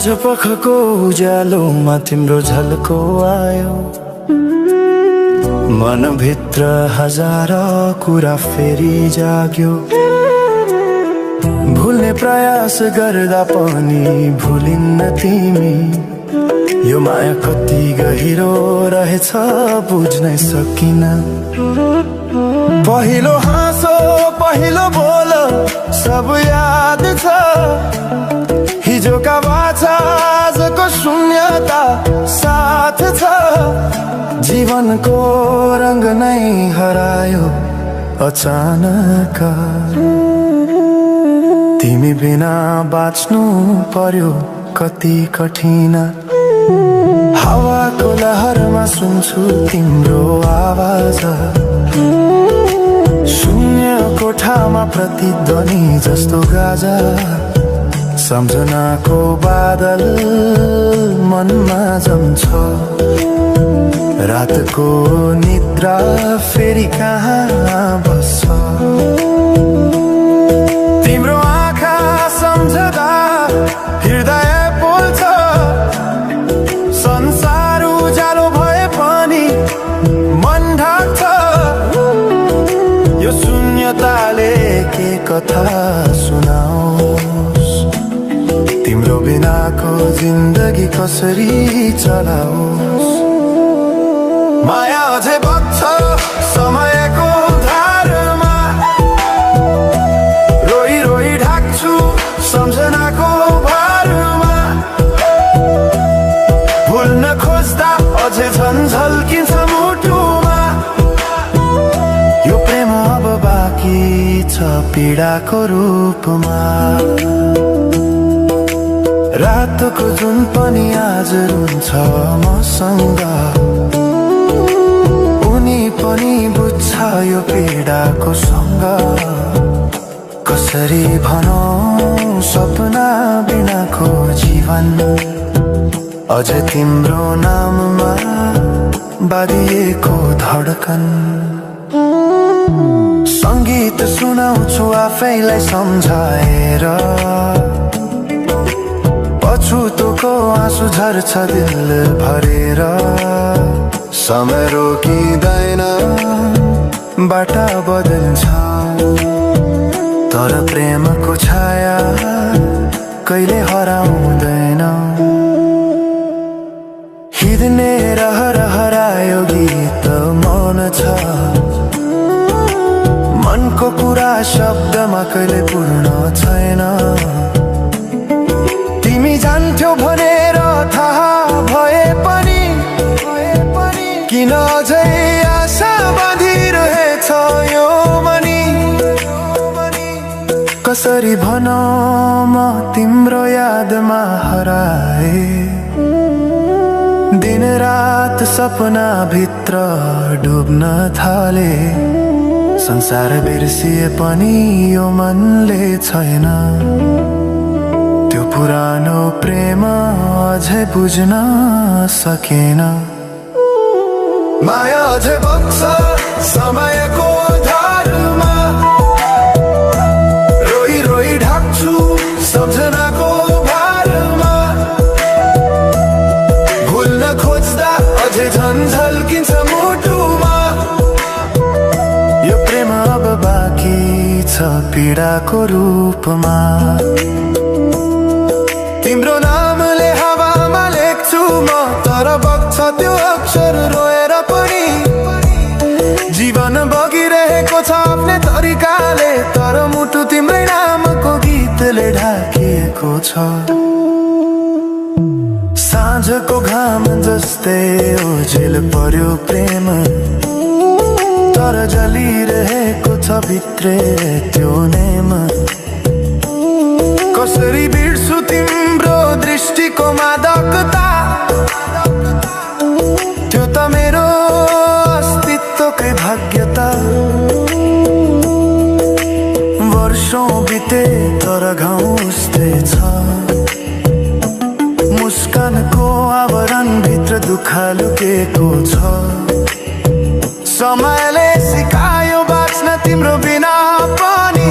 साँझ पखको उज्यालोमा तिम्रो झल्को आयो, मनभित्र हजार कुरा फेरि जाग्यो। भुल्ने प्रयास गर्दा पनि भुलिन्न तिमी, यो माया कति गहिरो रहेछ बुझ्नै सकिन। पहिलो हाँसो पहिलो बोल सब याद छ, हिजोका बाछा आजको शून्यता साथ छ। जीवनको रंग नै हरायो अचानक, तिमी बिना बाँच्नु पर्यो कति कठिन। हावाको लहरमा सुन्छु तिम्रो आवाज, शून्य कोठामा प्रतिध्वनि जस्तो गाजा। सम्झनाको बादल मनमा जम्छ, रातको निद्रा फेरि कहाँ बस्छ। तिम्रो आँखा सम्झदा हृदय पोल्छ, संसार उज्यालो भए पनि मन ढाक्छ। यो शून्यताले के कथा सुनाओस्, तिम्रो बिनाको जिन्दगी कसरी चलाओस्। माया अझै बग्छ समयको धारमा, रोई रोई ढाक्छु सम्झनाको भारमा। भुल्न खोज्दा अझै झन् झल्किन्छ मुटुमा, यो प्रेम अब बाँकी छ पीडाको रूपमा। रातको जुन पनि आज रुन्छ मसँग, उनी पनि बुझ्छ यो पीडाको सँग। कसरी भनौं सपना बिनाको जीवन, अझ तिम्रो नाममा बाँधिएको धडकन। संगीत सुनाउँछु आफैलाई सम्झाएर, पछुतोको आँसु झर्छ दिल भरेर। समय रोकिँदैन बाटा बदल्छ, तर प्रेमको छाया कहिले हराउँदैन। हिँड्ने रहर हरायो गीत मौन छ, मनको कुरा शब्दमा कहिले पूर्ण छैन। तिमी जान्थ्यौ भनेर थाहा भए पनि किन अझै आशा बाँधिरहेछ यो मनी। कसरी भनौं म तिम्रो यादमा हराए, दिन रात सपना भित्र डुब्न थाले। संसार बिर्सिए पनि यो मनले छैन, त्यो पुरानो प्रेम अझै बुझ्न सकेन। माया अझै बग्छ समयको धारमा, रोई रोई ढाक्छु सम्झनाको भारमा। भुल्न खोज्दा अझै झन् झल्किन्छ मुटुमा, यो प्रेम अब बाँकी छ पीडाको रूपमा। तिम्रो नामले हावामा लेख्छु म, तर बग्छ त्यो अक्षर रोएर पनि। जीवन बगिरहेको छ आफ्नै तरिकाले, तर मुटु तिम्रै नामको गीतले ढाकिएको छ। साँझको घाम जस्तै ओझेल पर्यो प्रेम, तर जलिरहेको छ भित्रै त्यो नेम। कसरी बिर्सु तिम्रो दृष्टिको मादकता, त्यो त मेरो अस्तित्वकै भाग्यता। वर्षौं बिते तर घाउ उस्तै छ, मुस्कानको आवरण भित्र दुःख लुकेको छ। समयले सिकायो बाँच्न तिम्रो बिना पनि,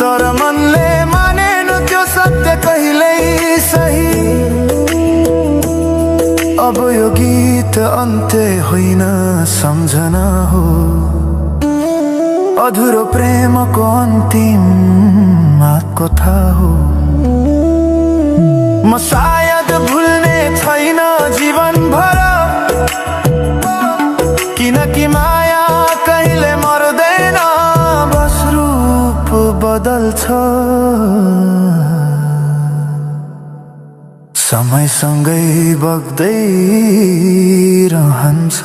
तर मनले मानेन त्यो सत्य कहिल्यै अधुरो प्रेमको अन्तिम कथा हो। म सायद भुल्ने छैन जीवन भर, किनकि माया कहिले मर्दैन, बस रूप बदल्छ। समयसँगै बग्दै रहन्छ।